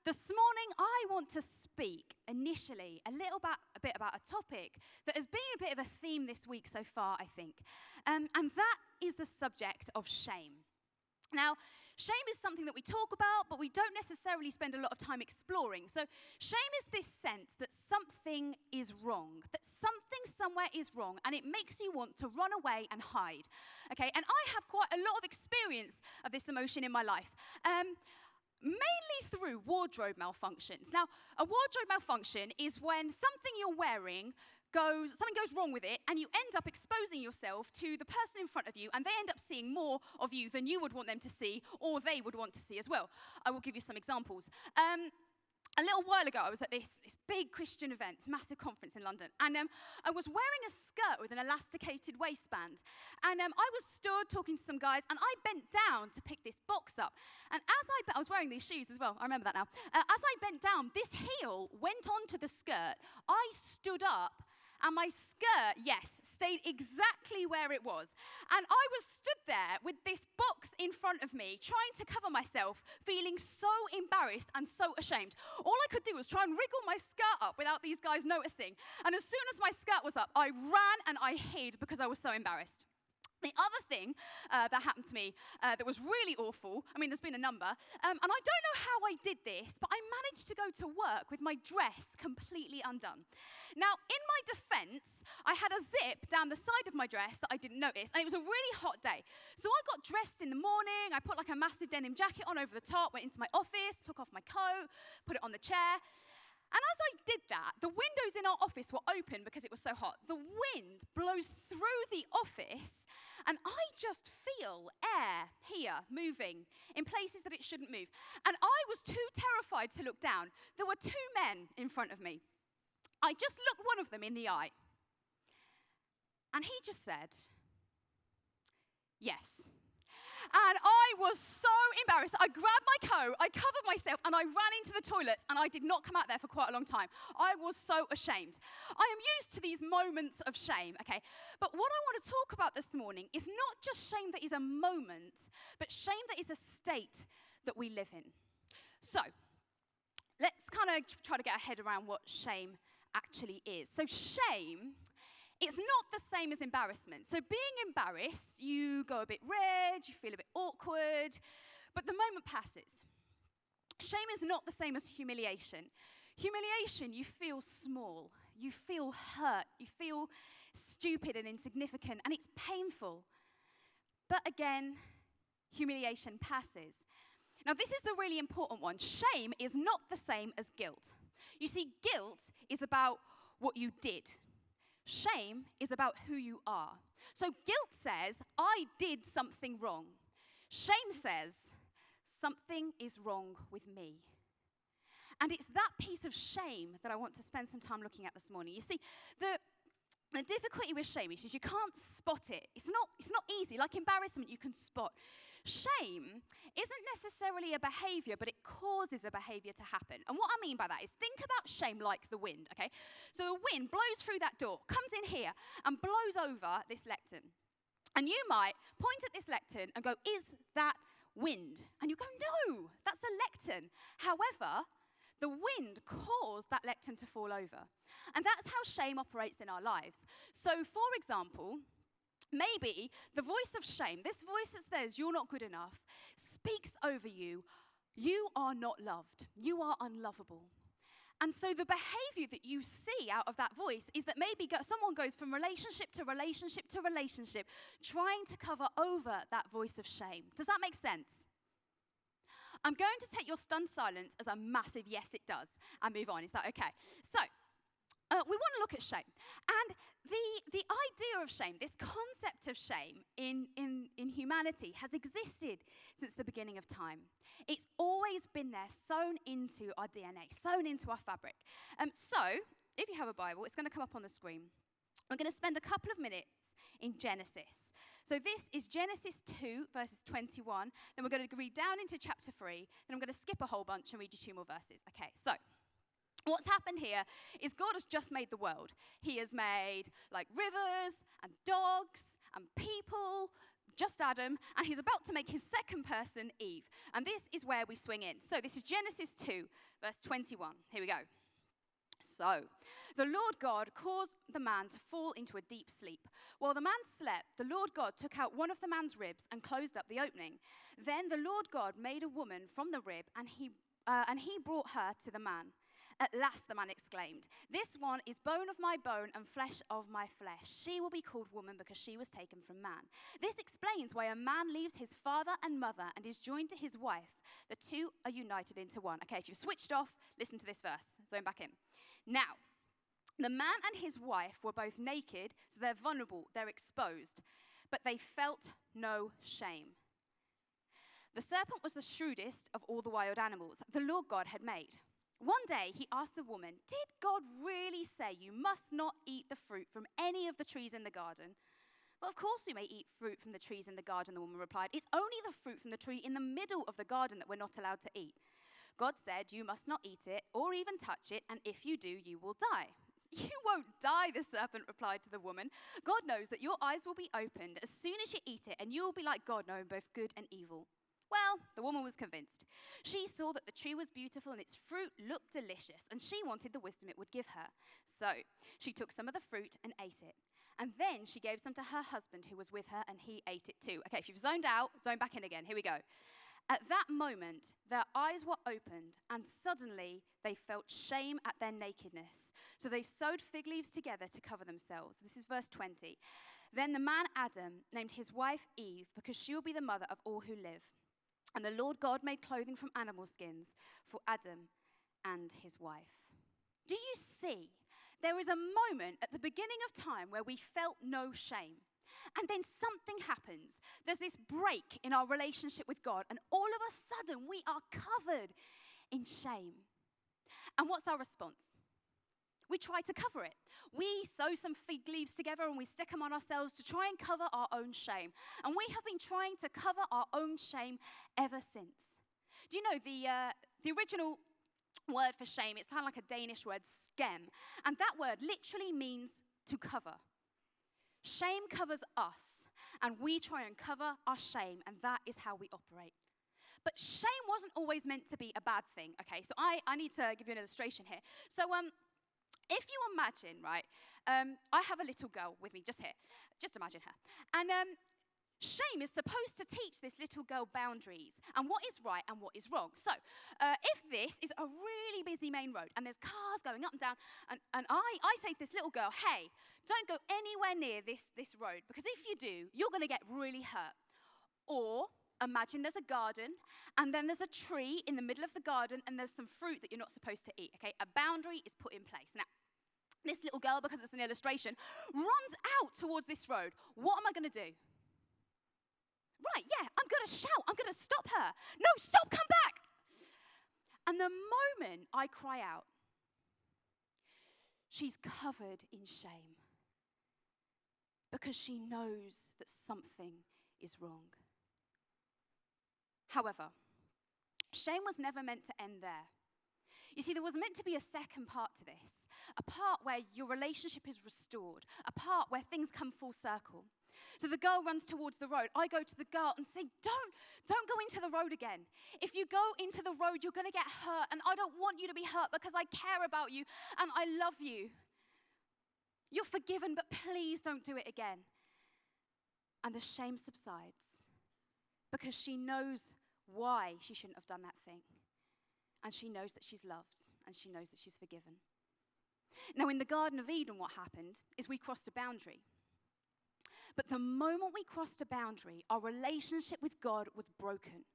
This morning, I want to speak initially a bit about a topic that has been a bit of a theme this week so far, I think. And that is the subject of shame. Now, shame is something that we talk about, but we don't necessarily spend a lot of time exploring. So shame is this sense that something is wrong, that something somewhere is wrong, and it makes you want to run away and hide. Okay, and I have quite a lot of experience of this emotion in my life. Mainly through wardrobe malfunctions. Now, a wardrobe malfunction is when something you're wearing something goes wrong with it, and you end up exposing yourself to the person in front of you, and they end up seeing more of you than you would want them to see, or they would want to see as well. I will give you some examples. A little while ago, I was at this big Christian event, massive conference in London, and I was wearing a skirt with an elasticated waistband, and I was stood talking to some guys, and I bent down to pick this box up, and I was wearing these shoes as well, I remember that now. As I bent down, this heel went onto the skirt, I stood up, and my skirt, yes, stayed exactly where it was. And I was stood there with this box in front of me, trying to cover myself, feeling so embarrassed and so ashamed. All I could do was try and wriggle my skirt up without these guys noticing. And as soon as my skirt was up, I ran and I hid because I was so embarrassed. The other thing that happened to me that was really awful, I mean, there's been a number, and I don't know how I did this, but I managed to go to work with my dress completely undone. Now, in my defense, I had a zip down the side of my dress that I didn't notice, and it was a really hot day. So I got dressed in the morning, I put like a massive denim jacket on over the top, went into my office, took off my coat, put it on the chair. And as I did that, the windows in our office were open because it was so hot. The wind blows through the office, and I just feel air here moving in places that it shouldn't move. And I was too terrified to look down. There were two men in front of me. I just looked one of them in the eye, and he just said, "Yes." And I was so embarrassed. I grabbed my coat, I covered myself, and I ran into the toilets, and I did not come out there for quite a long time. I was so ashamed. I am used to these moments of shame, okay? But what I want to talk about this morning is not just shame that is a moment, but shame that is a state that we live in. So, let's kind of try to get our head around what shame actually is. So shame, it's not the same as embarrassment. So being embarrassed, you go a bit red, you feel a bit awkward, but the moment passes. Shame is not the same as humiliation. Humiliation, you feel small, you feel hurt, you feel stupid and insignificant, and it's painful. But again, humiliation passes. Now, this is the really important one. Shame is not the same as guilt. You see, guilt is about what you did. Shame is about who you are. So guilt says, I did something wrong. Shame says, something is wrong with me. And it's that piece of shame that I want to spend some time looking at this morning. You see, the difficulty with shame is you can't spot it. It's not easy. Like embarrassment, you can spot. Shame isn't necessarily a behavior, but it causes a behavior to happen. And what I mean by that is think about shame like the wind, okay? So the wind blows through that door, comes in here, and blows over this lectern. And you might point at this lectern and go, is that wind? And you go, no, that's a lectern. However, the wind caused that lectern to fall over. And that's how shame operates in our lives. So, for example, maybe the voice of shame, this voice that says you're not good enough, speaks over you. You are not loved. You are unlovable. And so the behavior that you see out of that voice is that maybe someone goes from relationship to relationship to relationship, trying to cover over that voice of shame. Does that make sense? I'm going to take your stunned silence as a massive yes, it does, and move on. Is that okay? So, we want to look at shame. And the idea of shame, this concept of shame in humanity has existed since the beginning of time. It's always been there, sewn into our DNA, sewn into our fabric. So, if you have a Bible, it's going to come up on the screen. We're going to spend a couple of minutes in Genesis. So this is Genesis 2, verses 21. Then we're going to read down into chapter 3. Then I'm going to skip a whole bunch and read you 2 more verses. Okay, so what's happened here is God has just made the world. He has made like rivers and dogs and people, just Adam, and he's about to make his second person, Eve. And this is where we swing in. So this is Genesis 2, verse 21. Here we go. So, the Lord God caused the man to fall into a deep sleep. While the man slept, the Lord God took out one of the man's ribs and closed up the opening. Then the Lord God made a woman from the rib, and he brought her to the man. At last, the man exclaimed, "This one is bone of my bone and flesh of my flesh. She will be called woman because she was taken from man." This explains why a man leaves his father and mother and is joined to his wife. The two are united into one. Okay, if you've switched off, listen to this verse. Zone back in. Now, the man and his wife were both naked, so they're vulnerable, they're exposed, but they felt no shame. The serpent was the shrewdest of all the wild animals the Lord God had made. One day he asked the woman, "Did God really say you must not eat the fruit from any of the trees in the garden?" "Well, of course we may eat fruit from the trees in the garden," the woman replied. "It's only the fruit from the tree in the middle of the garden that we're not allowed to eat. God said you must not eat it or even touch it, and if you do, you will die." "You won't die," the serpent replied to the woman. "God knows that your eyes will be opened as soon as you eat it, and you will be like God, knowing both good and evil." Well, the woman was convinced. She saw that the tree was beautiful and its fruit looked delicious, and she wanted the wisdom it would give her. So she took some of the fruit and ate it. And then she gave some to her husband who was with her, and he ate it too. Okay, if you've zoned out, zone back in again. Here we go. At that moment, their eyes were opened, and suddenly they felt shame at their nakedness. So they sewed fig leaves together to cover themselves. This is verse 20. Then the man Adam named his wife Eve, because she will be the mother of all who live. And the Lord God made clothing from animal skins for Adam and his wife. Do you see? There is a moment at the beginning of time where we felt no shame. And then something happens. There's this break in our relationship with God, and all of a sudden we are covered in shame. And what's our response? We try to cover it. We sew some fig leaves together and we stick them on ourselves to try and cover our own shame. And we have been trying to cover our own shame ever since. Do you know the original word for shame, it's kind of like a Danish word, skam. And that word literally means to cover. Shame covers us, and we try and cover our shame, and that is how we operate. But shame wasn't always meant to be a bad thing. Okay, so I need to give you an illustration here. So if you imagine, right, I have a little girl with me just here. Just imagine her. And shame is supposed to teach this little girl boundaries and what is right and what is wrong. So if this is a really busy main road and there's cars going up and down, and I say to this little girl, "Hey, don't go anywhere near this road, because if you do, you're going to get really hurt." Or imagine there's a garden, and then there's a tree in the middle of the garden, and there's some fruit that you're not supposed to eat, okay? A boundary is put in place. Now, this little girl, because it's an illustration, runs out towards this road. What am I going to do? Right, yeah, I'm going to shout. I'm going to stop her. "No, stop, come back." And the moment I cry out, she's covered in shame because she knows that something is wrong. However, shame was never meant to end there. You see, there was meant to be a second part to this, a part where your relationship is restored, a part where things come full circle. So the girl runs towards the road. I go to the girl and say, don't go into the road again. If you go into the road, you're going to get hurt, and I don't want you to be hurt because I care about you and I love you. You're forgiven, but please don't do it again. And the shame subsides because she knows why she shouldn't have done that thing. And she knows that she's loved, and she knows that she's forgiven. Now, in the Garden of Eden, what happened is we crossed a boundary. But the moment we crossed a boundary, our relationship with God was broken.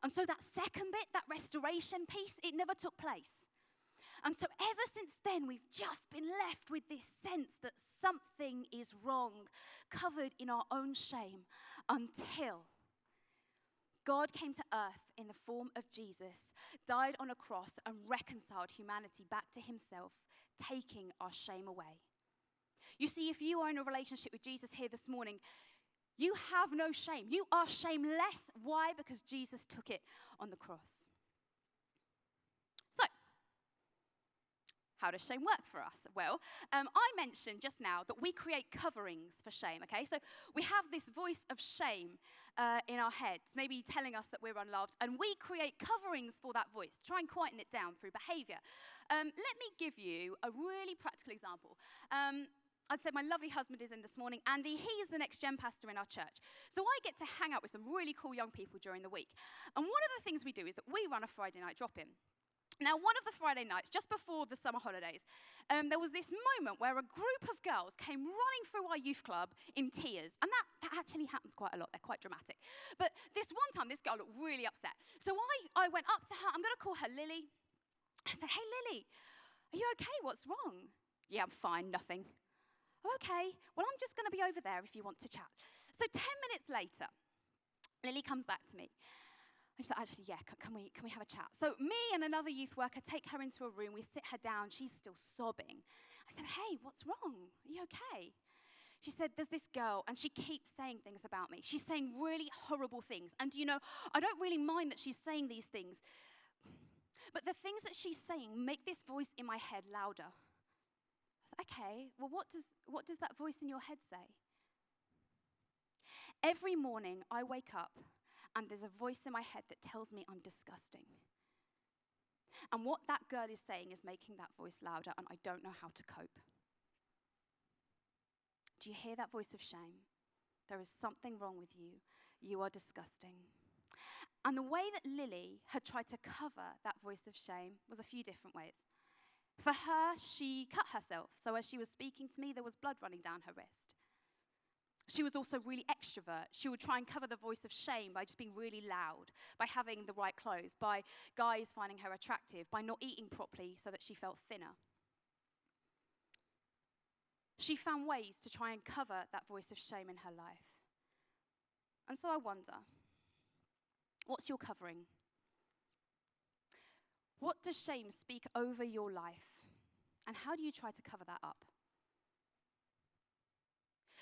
And so that second bit, that restoration piece, it never took place. And so ever since then, we've just been left with this sense that something is wrong, covered in our own shame, until God came to earth in the form of Jesus, died on a cross, and reconciled humanity back to himself, taking our shame away. You see, if you are in a relationship with Jesus here this morning, you have no shame. You are shameless. Why? Because Jesus took it on the cross. So, How does shame work for us? Well, I mentioned just now that we create coverings for shame, okay? So we have this voice of shame in our heads, maybe telling us that we're unloved, and we create coverings for that voice to try and quieten it down through behavior. Let me give you a really practical example. I said my lovely husband is in this morning, Andy. He's the next gen pastor in our church. So I get to hang out with some really cool young people during the week. And one of the things we do is that we run a Friday night drop-in. Now, one of the Friday nights, just before the summer holidays, there was this moment where a group of girls came running through our youth club in tears. And that actually happens quite a lot. They're quite dramatic. But this one time, this girl looked really upset. So I went up to her. I'm going to call her Lily. I said, "Hey, Lily, are you okay? What's wrong?" "Yeah, I'm fine, nothing." "Okay, well, I'm just going to be over there if you want to chat." So 10 minutes later, Lily comes back to me. And she's like, "Actually, yeah, can we have a chat?" So me and another youth worker take her into a room. We sit her down. She's still sobbing. I said, "Hey, what's wrong? Are you okay?" She said, "There's this girl, and she keeps saying things about me. She's saying really horrible things. And, I don't really mind that she's saying these things. But the things that she's saying make this voice in my head louder." I said, "Okay, well, what does that voice in your head say?" "Every morning I wake up and there's a voice in my head that tells me I'm disgusting. And what that girl is saying is making that voice louder, and I don't know how to cope." Do you hear that voice of shame? There is something wrong with you. You are disgusting. And the way that Lily had tried to cover that voice of shame was a few different ways. For her, she cut herself. So as she was speaking to me, there was blood running down her wrist. She was also really extrovert. She would try and cover the voice of shame by just being really loud, by having the right clothes, by guys finding her attractive, by not eating properly so that she felt thinner. She found ways to try and cover that voice of shame in her life. And so I wonder, what's your covering? What does shame speak over your life? And how do you try to cover that up?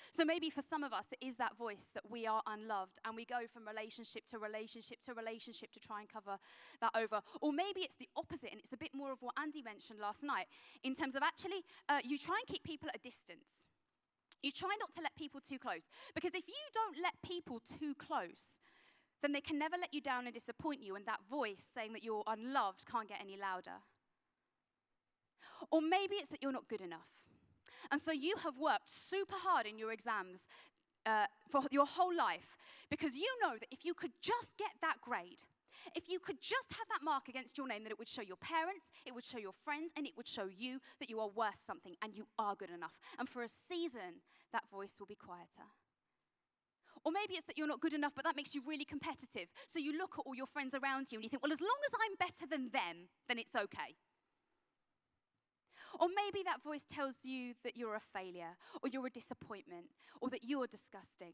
So maybe for some of us, it is that voice that we are unloved, and we go from relationship to relationship to relationship to try and cover that over. Or maybe it's the opposite, and it's a bit more of what Andy mentioned last night, in terms of actually, you try and keep people at a distance. You try not to let people too close. Because if you don't let people too close, then they can never let you down and disappoint you, and that voice saying that you're unloved can't get any louder. Or maybe it's that you're not good enough. And so you have worked super hard in your exams for your whole life, because you know that if you could just get that grade, if you could just have that mark against your name, that it would show your parents, it would show your friends, and it would show you that you are worth something and you are good enough. And for a season, that voice will be quieter. Or maybe it's that you're not good enough, but that makes you really competitive. So you look at all your friends around you and you think, well, as long as I'm better than them, then it's okay. Or maybe that voice tells you that you're a failure, or you're a disappointment, or that you're disgusting.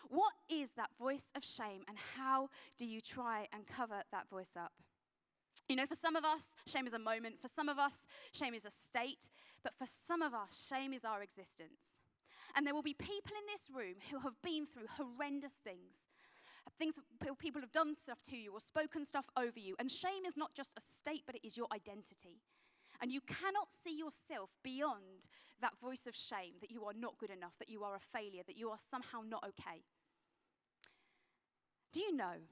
What is that voice of shame, and how do you try and cover that voice up? For some of us, shame is a moment. For some of us, shame is a state. But for some of us, shame is our existence. And there will be people in this room who have been through horrendous things. People have done stuff to you or spoken stuff over you. And shame is not just a state, but it is your identity. And you cannot see yourself beyond that voice of shame, that you are not good enough, that you are a failure, that you are somehow not okay. Do you know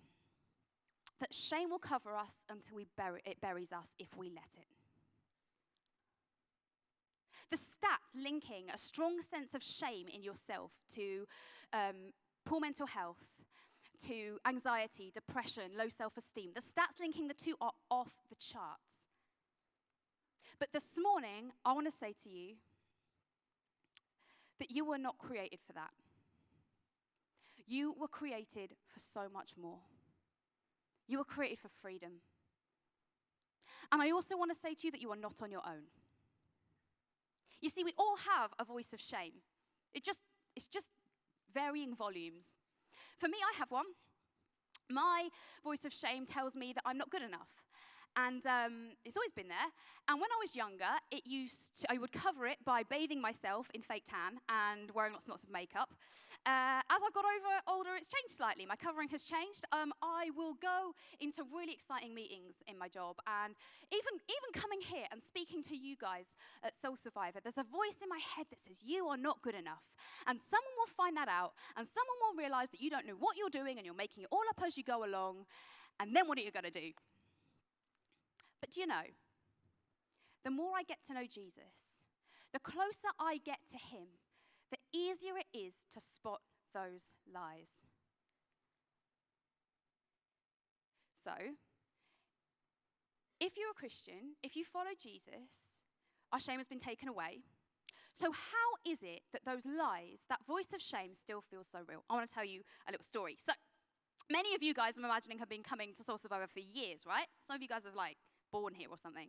that shame will cover us until it buries us if we let it? The stats linking a strong sense of shame in yourself to poor mental health, to anxiety, depression, low self-esteem, the stats linking the two are off the charts. But this morning, I want to say to you that you were not created for that. You were created for so much more. You were created for freedom. And I also want to say to you that you are not on your own. You see, we all have a voice of shame. It's just varying volumes. For me, I have one. My voice of shame tells me that I'm not good enough. And it's always been there. And when I was younger, I would cover it by bathing myself in fake tan and wearing lots and lots of makeup. As I've got older, it's changed slightly. My covering has changed. I will go into really exciting meetings in my job. And even coming here and speaking to you guys at Soul Survivor, there's a voice in my head that says, you are not good enough. And someone will find that out. And someone will realize that you don't know what you're doing and you're making it all up as you go along. And then what are you going to do? But do you know, the more I get to know Jesus, the closer I get to him, the easier it is to spot those lies. So, if you're a Christian, if you follow Jesus, our shame has been taken away. So how is it that those lies, that voice of shame, still feels so real? I want to tell you a little story. So, many of you guys, I'm imagining, have been coming to Soul Survivor for years, right? Some of you guys have, born here or something.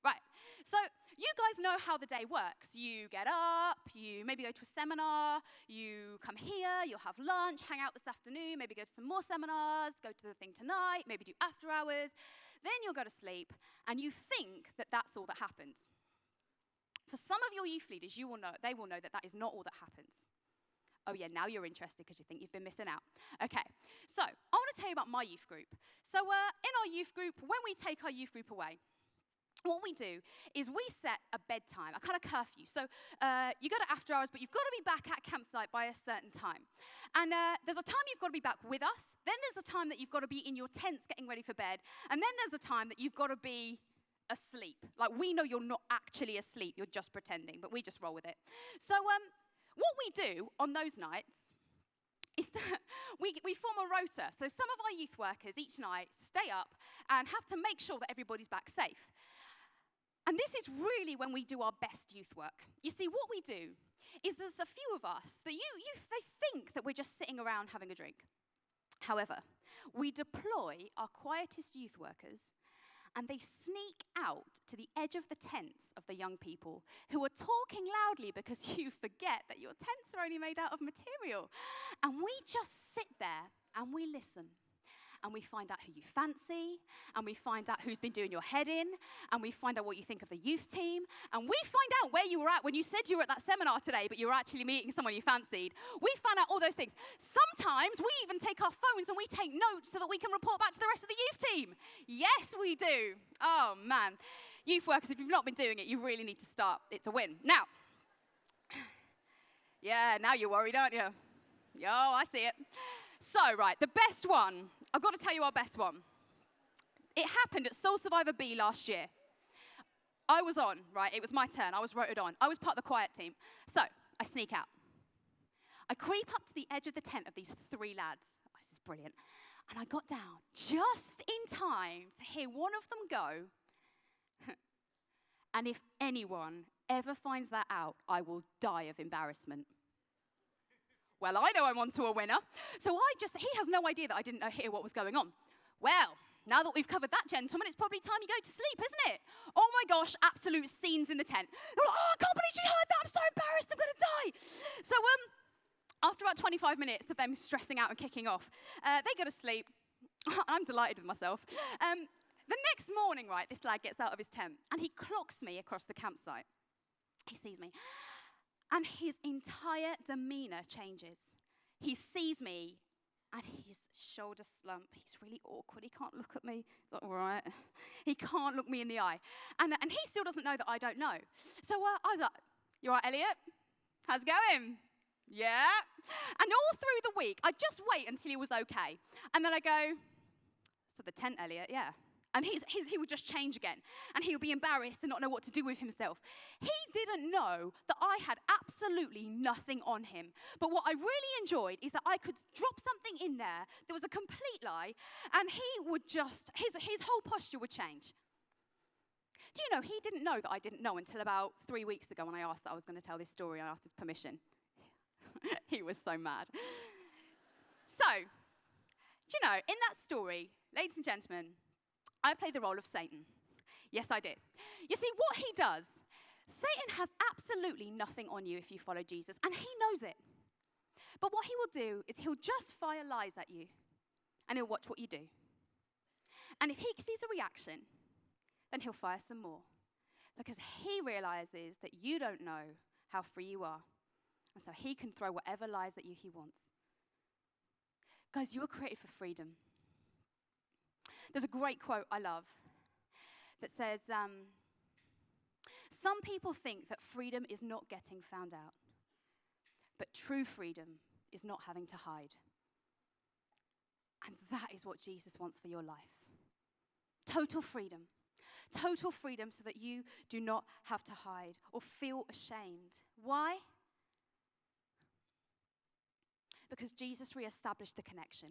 Right. So you guys know how the day works. You get up, you maybe go to a seminar, you come here, you'll have lunch, hang out this afternoon, maybe go to some more seminars, go to the thing tonight, maybe do after hours. Then you'll go to sleep, and you think that that's all that happens. For some of your youth leaders, they will know that that is not all that happens. Oh yeah, now you're interested because you think you've been missing out. Okay, so I want to tell you about my youth group. So in our youth group, when we take our youth group away, what we do is we set a bedtime, a kind of curfew. So you go to after hours, but you've got to be back at campsite by a certain time. And there's a time you've got to be back with us. Then there's a time that you've got to be in your tents getting ready for bed. And then there's a time that you've got to be asleep. We know you're not actually asleep, you're just pretending, but we just roll with it. So what we do on those nights is that we form a rota. So some of our youth workers each night stay up and have to make sure that everybody's back safe. And this is really when we do our best youth work. You see, what we do is there's a few of us that they think that we're just sitting around having a drink. However, we deploy our quietest youth workers, and they sneak out to the edge of the tents of the young people who are talking loudly because you forget that your tents are only made out of material. And we just sit there and we listen. And we find out who you fancy, and we find out who's been doing your head in, and we find out what you think of the youth team, and we find out where you were at when you said you were at that seminar today, but you were actually meeting someone you fancied. We find out all those things. Sometimes we even take our phones and we take notes so that we can report back to the rest of the youth team. Yes, we do. Oh, man. Youth workers, if you've not been doing it, you really need to start. It's a win. Now, yeah, now you're worried, aren't you? Yo, I see it. So, right, the best one. I've got to tell you our best one. It happened at Soul Survivor B last year. I was on, right? It was my turn. I was rotated on. I was part of the quiet team. So, I sneak out. I creep up to the edge of the tent of these three lads. Oh, this is brilliant. And I got down just in time to hear one of them go, and if anyone ever finds that out, I will die of embarrassment. Well, I know I'm on to a winner. So he has no idea that I didn't hear what was going on. Well, now that we've covered that gentleman, it's probably time you go to sleep, isn't it? Oh my gosh, absolute scenes in the tent. They're like, oh, I can't believe you heard that. I'm so embarrassed, I'm going to die. So after about 25 minutes of them stressing out and kicking off, they go to sleep. I'm delighted with myself. The next morning, right, this lad gets out of his tent and he clocks me across the campsite. He sees me. And his entire demeanor changes. He sees me, and his shoulders slump. He's really awkward. He can't look at me. He's like, all right. He can't look me in the eye. And he still doesn't know that I don't know. So I was like, you all right, Elliot? How's it going? Yeah. And all through the week, I'd just wait until he was okay. And then I go, so the tent, Elliot, yeah. And he would just change again. And he would be embarrassed and not know what to do with himself. He didn't know that I had absolutely nothing on him. But what I really enjoyed is that I could drop something in there that was a complete lie, and he would just, his whole posture would change. Do you know, he didn't know that I didn't know until about 3 weeks ago when I asked that I was going to tell this story. I asked his permission. He was so mad. So, do you know, in that story, ladies and gentlemen, I played the role of Satan. Yes, I did. You see, what he does, Satan has absolutely nothing on you if you follow Jesus, and he knows it. But what he will do is he'll just fire lies at you, and he'll watch what you do. And if he sees a reaction, then he'll fire some more. Because he realizes that you don't know how free you are. And so he can throw whatever lies at you he wants. Guys, you were created for freedom. There's a great quote I love that says, some people think that freedom is not getting found out, but true freedom is not having to hide. And that is what Jesus wants for your life. Total freedom. Total freedom so that you do not have to hide or feel ashamed. Why? Because Jesus reestablished the connection.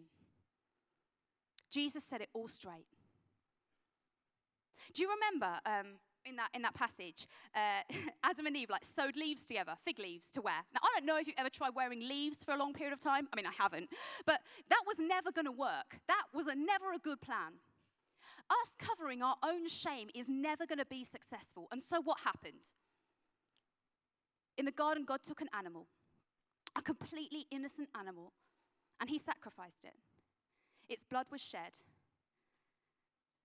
Jesus set it all straight. Do you remember in that passage, Adam and Eve sewed leaves together, fig leaves to wear? Now, I don't know if you've ever tried wearing leaves for a long period of time. I mean, I haven't. But that was never going to work. That was never a good plan. Us covering our own shame is never going to be successful. And so what happened? In the garden, God took an animal, a completely innocent animal, and he sacrificed it. Its blood was shed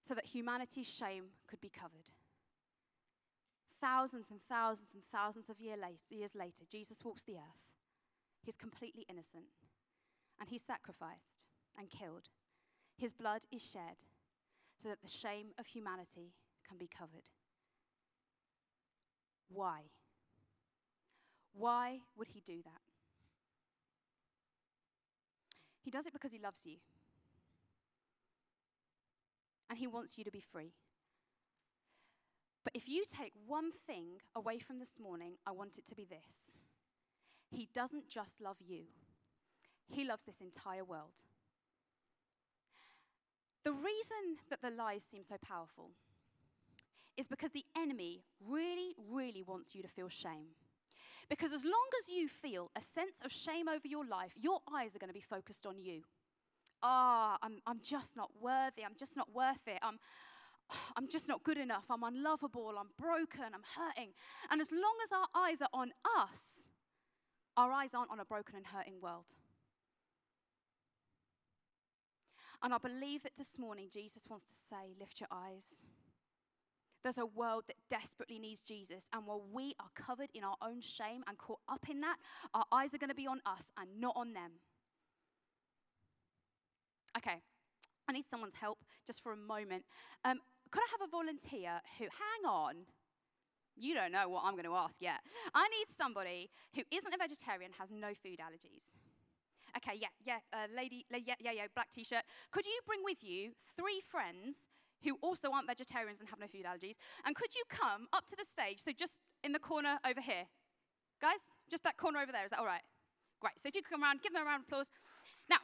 so that humanity's shame could be covered. Thousands and thousands and thousands of years later, Jesus walks the earth. He's completely innocent, and he's sacrificed and killed. His blood is shed so that the shame of humanity can be covered. Why? Why would he do that? He does it because he loves you. And he wants you to be free. But if you take one thing away from this morning, I want it to be this. He doesn't just love you. He loves this entire world. The reason that the lies seem so powerful is because the enemy really, really wants you to feel shame. Because as long as you feel a sense of shame over your life, your eyes are going to be focused on you. I'm just not worthy. I'm just not worth it. I'm just not good enough. I'm unlovable. I'm broken. I'm hurting. And as long as our eyes are on us, our eyes aren't on a broken and hurting world. And I believe that this morning Jesus wants to say, lift your eyes. There's a world that desperately needs Jesus. And while we are covered in our own shame and caught up in that, our eyes are going to be on us and not on them. Okay, I need someone's help just for a moment. Could I have a volunteer who, hang on, you don't know what I'm going to ask yet. I need somebody who isn't a vegetarian, has no food allergies. Okay, lady, black t-shirt. Could you bring with you 3 friends who also aren't vegetarians and have no food allergies? And could you come up to the stage, so just in the corner over here? Guys, just that corner over there, is that all right? Great, so if you could come around, give them a round of applause. Now,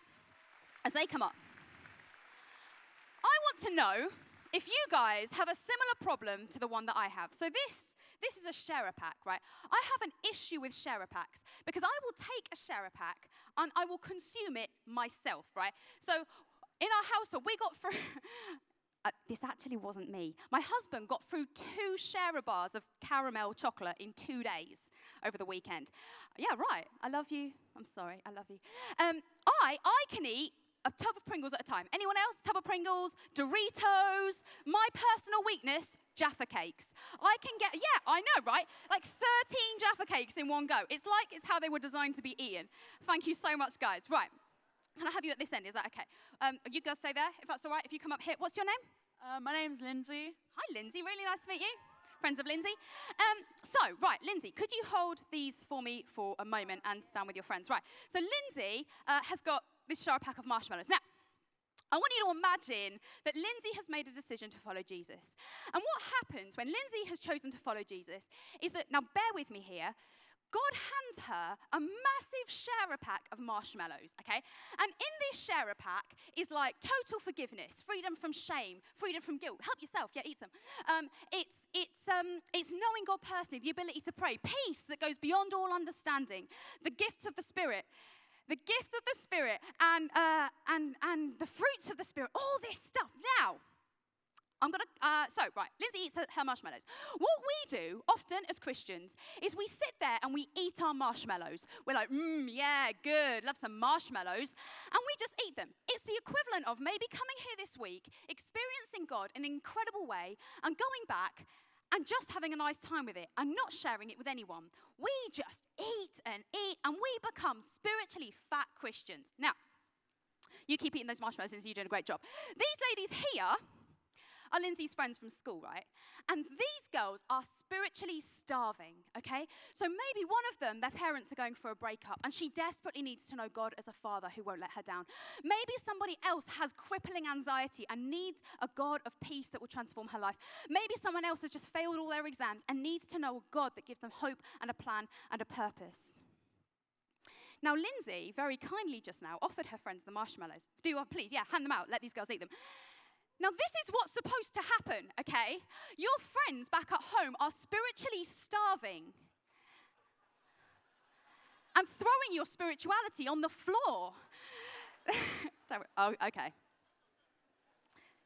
as they come up, I want to know if you guys have a similar problem to the one that I have. So this is a sharer pack, right? I have an issue with sharer packs because I will take a sharer pack and I will consume it myself, right? So in our household, we got through... this actually wasn't me. My husband got through 2 sharer bars of caramel chocolate in 2 days over the weekend. Yeah, right. I love you. I'm sorry. I love you. I can eat a tub of Pringles at a time. Anyone else? Tub of Pringles, Doritos. My personal weakness, Jaffa cakes. I can get, I know, right? Like 13 Jaffa cakes in one go. It's how they were designed to be eaten. Thank you so much, guys. Right. Can I have you at this end? Is that okay? You guys stay there, if that's all right. If you come up here. What's your name? My name's Lindsay. Hi, Lindsay. Really nice to meet you. Friends of Lindsay. Lindsay, could you hold these for me for a moment and stand with your friends? Right. So Lindsay has got this jar pack of marshmallows. Now, I want you to imagine that Lindsay has made a decision to follow Jesus. And what happens when Lindsay has chosen to follow Jesus is that, now bear with me here, God hands her a massive sharer pack of marshmallows, okay? And in this sharer pack is like total forgiveness, freedom from shame, freedom from guilt. Help yourself, eat some. It's knowing God personally, the ability to pray, peace that goes beyond all understanding, the gifts of the Spirit, and the fruits of the Spirit, all this stuff. Now, Lindsay eats her marshmallows. What we do often as Christians is we sit there and we eat our marshmallows. We're like, yeah, good, love some marshmallows. And we just eat them. It's the equivalent of maybe coming here this week, experiencing God in an incredible way, and going back and just having a nice time with it and not sharing it with anyone. We just eat, and we become spiritually fat Christians. Now, you keep eating those marshmallows, and you're doing a great job. These ladies here are Lindsay's friends from school, right? And these girls are spiritually starving, okay? So maybe one of them, their parents are going for a breakup, and she desperately needs to know God as a father who won't let her down. Maybe somebody else has crippling anxiety and needs a God of peace that will transform her life. Maybe someone else has just failed all their exams and needs to know a God that gives them hope and a plan and a purpose. Now, Lindsay very kindly just now offered her friends the marshmallows. Please, hand them out. Let these girls eat them. Now, this is what's supposed to happen, okay? Your friends back at home are spiritually starving and throwing your spirituality on the floor. Oh, okay.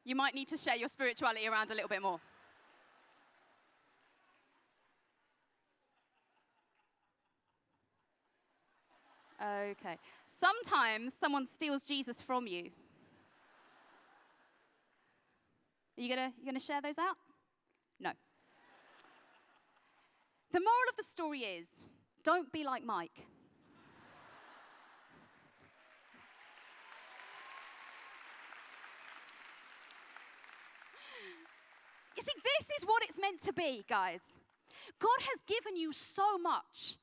You might need to share your spirituality around a little bit more. Okay. Sometimes someone steals Jesus from you. Are you gonna share those out? No. The moral of the story is, don't be like Mike. You see, this is what it's meant to be, guys. God has given you so much,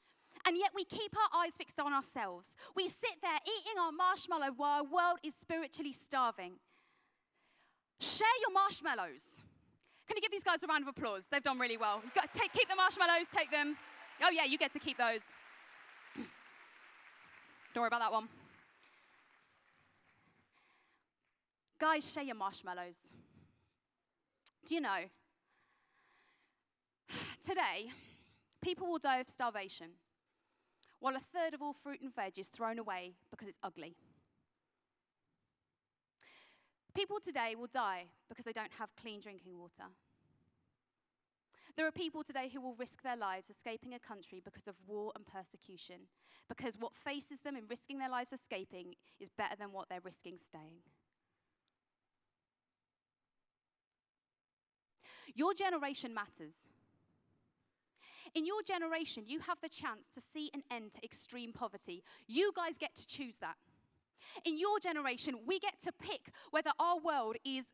and yet we keep our eyes fixed on ourselves. We sit there eating our marshmallow while our world is spiritually starving. Share your marshmallows. Can you give these guys a round of applause? They've done really well. Keep the marshmallows, take them. Oh yeah, you get to keep those. Don't worry about that one. Guys, share your marshmallows. Do you know, today, people will die of starvation, while a third of all fruit and veg is thrown away because it's ugly. People today will die because they don't have clean drinking water. There are people today who will risk their lives escaping a country because of war and persecution, because what faces them in risking their lives escaping is better than what they're risking staying. Your generation matters. In your generation, you have the chance to see an end to extreme poverty. You guys get to choose that. In your generation, we get to pick whether our world is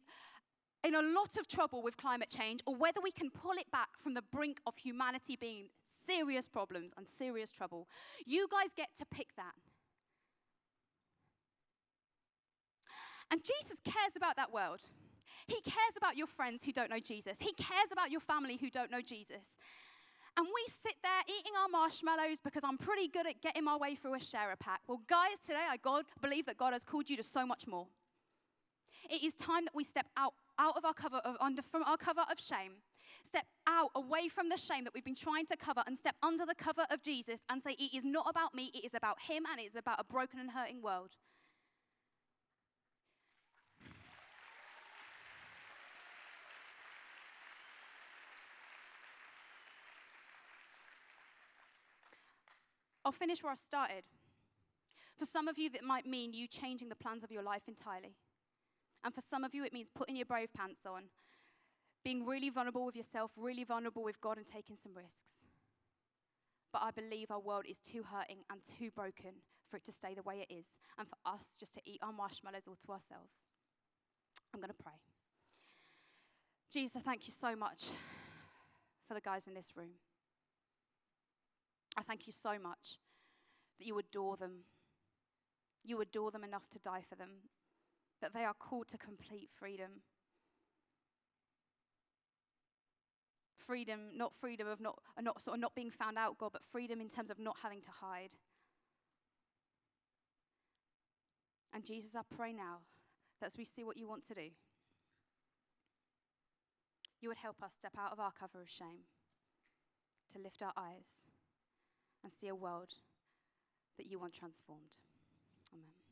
in a lot of trouble with climate change or whether we can pull it back from the brink of humanity being in serious problems and serious trouble. You guys get to pick that. And Jesus cares about that world. He cares about your friends who don't know Jesus. He cares about your family who don't know Jesus. And we sit there eating our marshmallows because I'm pretty good at getting my way through a sharer pack. Well, guys, today I believe that God has called you to so much more. It is time that we step out of our from our cover of shame, step out away from the shame that we've been trying to cover, and step under the cover of Jesus and say, it is not about me, it is about him, and it is about a broken and hurting world. I'll finish where I started. For some of you, that might mean you changing the plans of your life entirely. And for some of you, it means putting your brave pants on, being really vulnerable with yourself, really vulnerable with God, and taking some risks. But I believe our world is too hurting and too broken for it to stay the way it is, and for us just to eat our marshmallows all to ourselves. I'm going to pray. Jesus, I thank you so much for the guys in this room. I thank you so much that you adore them. You adore them enough to die for them, that they are called to complete freedom. Freedom, not freedom of not being found out, God, but freedom in terms of not having to hide. And Jesus, I pray now that as we see what you want to do, you would help us step out of our cover of shame, to lift our eyes and see a world that you want transformed. Amen.